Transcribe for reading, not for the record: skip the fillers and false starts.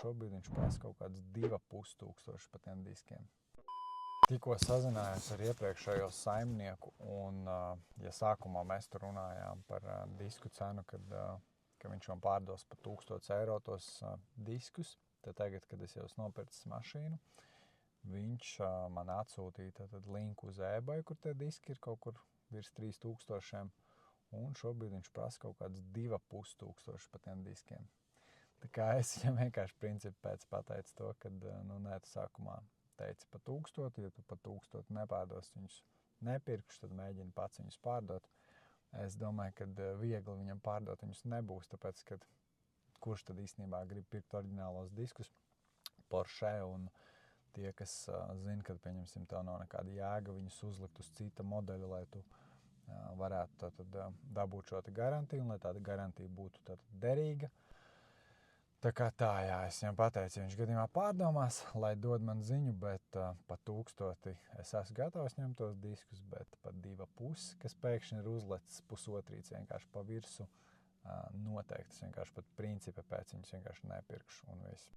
šobrīd viņš prasa kaut kādus 2500 par tiem diskiem. Tikko sazinājos ar iepriekšējo saimnieku, un, ja sākumā mēs tur runājām par disku cenu, ka viņš man pārdos par 1000 eiro tos diskus, tad tagad, kad es jau esmu nopircis mašīnu, viņš man atsūtīja linku uz eBay, kur tie diski ir kaut kur virs 3000, un šobrīd viņš prasa kaut kādus 2500 par tiem diskiem. Tā kā es viņam vienkārši principu pēc pateicu to, ka, nē, tu sākumā teici pa 1000, ja tu pa 1000 nepārdos viņus nepirkšu, tad mēģini pats viņus pārdot. Es domāju, ka viegli viņam pārdot viņus nebūs, tāpēc, ka kurš tad īstenībā grib pirkt oriģinālos diskus Porsche, un tie, kas zina, ka, pieņemsim, tev nav nekāda jēga viņus uzlikt uz cita modeļa, lai tu varētu dabūt šo garantiju, un lai tāda garantija būtu derīga. Tā kā tā, jā, es viņam pateicu, ja viņš gadījumā pārdomās, lai dod man ziņu, bet pa 1000 es esmu gatavs ņemt tos diskus, bet pa 2,5, kas pēkšņi ir uzlecis pusotrīts vienkārši pa virsu, noteikti es vienkārši pat principa pēc viņus vienkārši nepirkšu un viss.